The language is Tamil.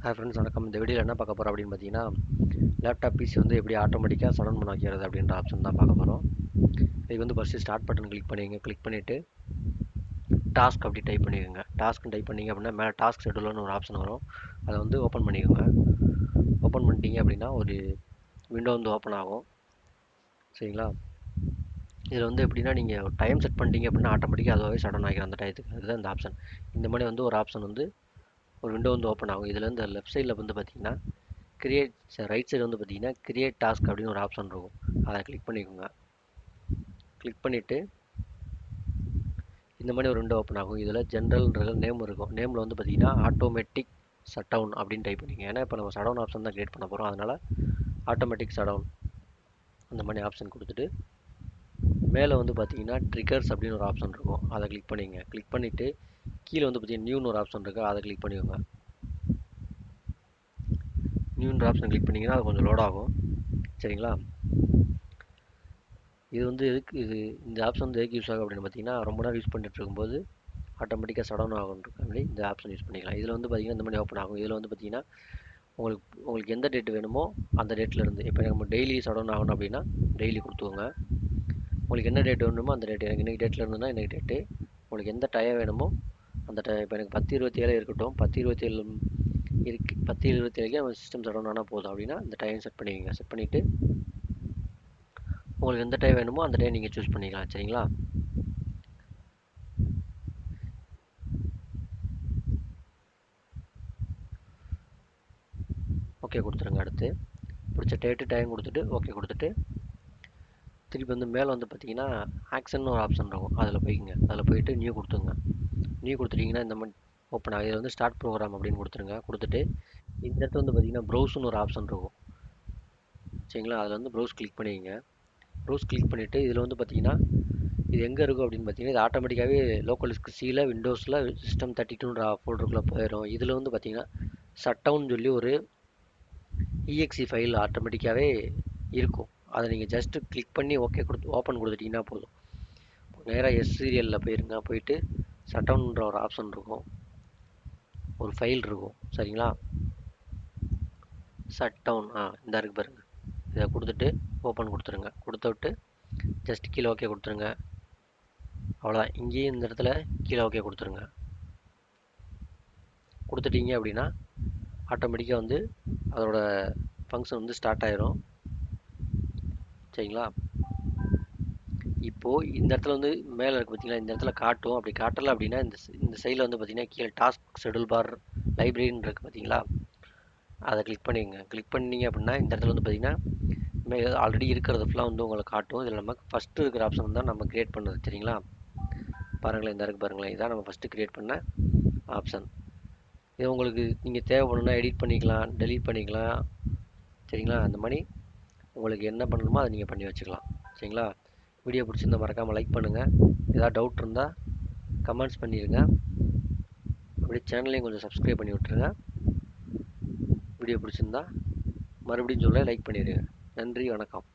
ஹாய் ஃப்ரெண்ட்ஸ், வணக்கம். இந்த வீடியோவில் என்ன பார்க்க போகிறோம் அப்படின்னு பார்த்தீங்கன்னா, லேப்டாப் பிசி வந்து எப்படி ஆட்டோமேட்டிக்காக ஷட் டவுன் பண்ண வைக்கிறது அப்படின்ற ஆப்ஷன் தான் பார்க்க போகிறோம். இதுக்கு வந்து ஃபஸ்ட்டு ஸ்டார்ட் பட்டன் கிளிக் பண்ணிக்கங்க. கிளிக் பண்ணிவிட்டு டாஸ்க் அப்படி டைப் பண்ணிக்கோங்க. டாஸ்க்னு டைப் பண்ணிங்க அப்படின்னா மேலே டாஸ்க் ஷெட்யூல்னு ஒரு ஆப்ஷன் வரும். அதை வந்து ஓப்பன் பண்ணிக்கோங்க. ஓப்பன் பண்ணிட்டீங்க அப்படின்னா ஒரு விண்டோ வந்து ஓப்பன் ஆகும். சரிங்களா? இதில் வந்து எப்படின்னா நீங்கள் டைம் செட் பண்ணிட்டீங்க அப்படின்னா ஆட்டோமேட்டிக்காக அதுவாகவே ஷட் டவுன் ஆகிடும் அந்த டயத்துக்கு. அதுதான் இந்த ஆப்ஷன். இந்த மாதிரி வந்து ஒரு ஆப்ஷன் வந்து ஒரு விண்டோ வந்து ஓப்பன் ஆகும். இதில் இந்த லெஃப்ட் சைடில் வந்து பார்த்தீங்கன்னா ரைட் சைடு வந்து பார்த்தீங்கன்னா கிரியேட் டாஸ்க் அப்படின்னு ஒரு ஆப்ஷன் இருக்கும். அதை கிளிக் பண்ணிக்கோங்க. கிளிக் பண்ணிவிட்டு இந்த மாதிரி ஒரு விண்டோ ஓப்பன் ஆகும். இதில் ஜென்ரல்ன்ற நேம் இருக்கும். நேமில் வந்து பார்த்தீங்கன்னா ஆட்டோமேட்டிக் ஷட் டவுன் அப்படின்னு டைப் பண்ணிங்க. ஏன்னா இப்போ நம்ம ஷட் டவுன் ஆப்ஷன் தான் கிரியேட் பண்ண போகிறோம். அதனால் ஆட்டோமேட்டிக் ஷட் டவுன் அந்த மாதிரி ஆப்ஷன் கொடுத்துட்டு மேலே வந்து பார்த்தீங்கன்னா ட்ரிகர்ஸ் அப்படின்னு ஒரு ஆப்ஷன் இருக்கும். அதை கிளிக் பண்ணிங்க. கிளிக் பண்ணிவிட்டு கீழே வந்து பார்த்தீங்கன்னா நியூன்னு ஒரு ஆப்ஷன் இருக்குது. அதை கிளிக் பண்ணிக்கோங்க. நியூன்ற ஆப்ஷன் கிளிக் பண்ணிங்கன்னா அது கொஞ்சம் லோட் ஆகும். சரிங்களா? இது வந்து இந்த ஆப்ஷன் வந்து எதுக்கு யூஸ் ஆகும் அப்படின்னு பார்த்தீங்கன்னா, ரொம்ப நேரம் யூஸ் பண்ணிட்டு இருக்கும்போது ஆட்டோமேட்டிக்காக ஷட் டவுன் ஆகுன்றதுக்காண்டி இந்த ஆப்ஷன் யூஸ் பண்ணிக்கலாம். இதில் வந்து பார்த்தீங்கன்னா இந்த மாதிரி ஓப்பன் ஆகும். இதில் வந்து பார்த்தீங்கன்னா உங்களுக்கு எந்த டேட் வேணுமோ அந்த டேட்டில் இருந்து, இப்போ நம்ம டெய்லி ஷட் டவுன் ஆகணும் அப்படின்னா டெய்லி கொடுத்துக்கோங்க. உங்களுக்கு என்ன டேட் வேணுமோ அந்த டேட், எனக்கு இன்றைக்கி டேட்டில் இருந்ததுன்னா இன்றைக்கி டேட்டு, உங்களுக்கு எந்த டைம் வேணுமோ அந்த டைம். இப்போ எனக்கு 10:27 இருக்கட்டும், 10:27 இருக்கு, 10:27க்கு நம்ம சிஸ்டம் ஷட் டவுன் ஆனால் போதும் அப்படின்னா இந்த டைம் செட் பண்ணிக்கோங்க. செட் பண்ணிவிட்டு உங்களுக்கு எந்த டைம் வேணுமோ அந்த டைம் நீங்கள் சூஸ் பண்ணிக்கலாம். சரிங்களா? ஓகே கொடுத்துருங்க. அடுத்து பிடிச்ச டேட்டு டைம் கொடுத்துட்டு ஓகே கொடுத்துட்டு திருப்பி வந்து மேலே வந்து பார்த்தீங்கன்னா ஆக்ஷன் ஒரு ஆப்ஷன் இருக்கும். அதில் போய்க்குங்க. அதில் போயிட்டு நியூ கொடுத்துங்க. நியூ கொடுத்துட்டிங்கன்னா இந்த மாதிரி ஓப்பன் ஆகும். இதில் வந்து ஸ்டார்ட் ப்ரோக்ராம் அப்படின்னு கொடுத்துருங்க. கொடுத்துட்டு இந்த இடத்துல வந்து பார்த்தீங்கன்னா ப்ரௌஸ்னு ஒரு ஆப்ஷன் இருக்கும். சரிங்களா? அதில் வந்து ப்ரௌஸ் கிளிக் பண்ணிக்கங்க. ப்ரௌஸ் கிளிக் பண்ணிவிட்டு இதில் வந்து பார்த்தீங்கன்னா இது எங்கே இருக்கும் அப்படின்னு பார்த்தீங்கன்னா, இது ஆட்டோமேட்டிக்காகவே லோக்கல் டிஸ்க் சியில் விண்டோஸில் சிஸ்டம் 32ன்ற ஃபோல்டருக்குள்ளே போயிடும். இதில் வந்து பார்த்தீங்கன்னா ஷட் டவுன் சொல்லி ஒரு இஎக்ஸி ஃபைல் ஆட்டோமேட்டிக்காகவே இருக்கும். அதை நீங்கள் ஜஸ்ட்டு கிளிக் பண்ணி ஓகே கொடுத்து ஓப்பன் கொடுத்துட்டிங்கன்னா போதும். நேராக எஸ் சீரியலில் போயிருங்க. போயிட்டு ஷட் டவுன்ற ஒரு ஆப்ஷன் இருக்கும், ஒரு ஃபைல் இருக்கும். சரிங்களா? ஷட் டவுன் இந்த இருக்கு பாருங்க. இதை கொடுத்துட்டு ஓப்பன் கொடுத்துருங்க. கொடுத்து விட்டு ஜஸ்ட் கீழே ஓகே கொடுத்துருங்க. அவ்வளோதான். இங்கேயும் இந்த இடத்துல கீழே ஓகே கொடுத்துருங்க. கொடுத்துட்டீங்க அப்படின்னா ஆட்டோமேட்டிக்காக வந்து அதோட ஃபங்க்ஷன் வந்து ஸ்டார்ட் ஆயிரும். சரிங்களா? இப்போது இந்த இடத்துல வந்து மேலே இருக்குது பார்த்தீங்களா, இந்த இடத்துல காட்டும். அப்படி காட்டலை அப்படின்னா இந்த சைடில் வந்து பார்த்தீங்கன்னா கீழே டாஸ்க் ஷெட்யூல் பார் லைப்ரரின்னு இருக்குது பார்த்தீங்களா, அதை கிளிக் பண்ணிக்கங்க. கிளிக் பண்ணிங்க அப்படின்னா இந்த இடத்துல வந்து பார்த்தீங்கன்னா ஆல்ரெடி இருக்கிறது ஃபுல்லாக வந்து உங்களுக்கு காட்டும். இதில் நமக்கு ஃபஸ்ட்டு இருக்கிற ஆப்ஷன் தான் நம்ம கிரியேட் பண்ணது. சரிங்களா? பாருங்களேன், இந்த இருக்குது பாருங்களேன். இதான் நம்ம ஃபஸ்ட்டு கிரியேட் பண்ண ஆப்ஷன். இது உங்களுக்கு நீங்கள் தேவைப்படுன்னா எடிட் பண்ணிக்கலாம், டெலீட் பண்ணிக்கலாம். சரிங்களா? அந்த மாதிரி உங்களுக்கு என்ன பண்ணணுமோ அதை நீங்கள் பண்ணி வச்சுக்கலாம். சரிங்களா? வீடியோ பிடிச்சிருந்தா மறக்காமல் லைக் பண்ணுங்கள். ஏதாவது டவுட் இருந்தால் கமெண்ட்ஸ் பண்ணிடுங்க. அப்படியே சேனலையும் கொஞ்சம் சப்ஸ்கிரைப் பண்ணி விட்டுருங்க. வீடியோ பிடிச்சிருந்தா மறுபடியும் சொல்ல லைக் பண்ணிடுங்க. நன்றி, வணக்கம்.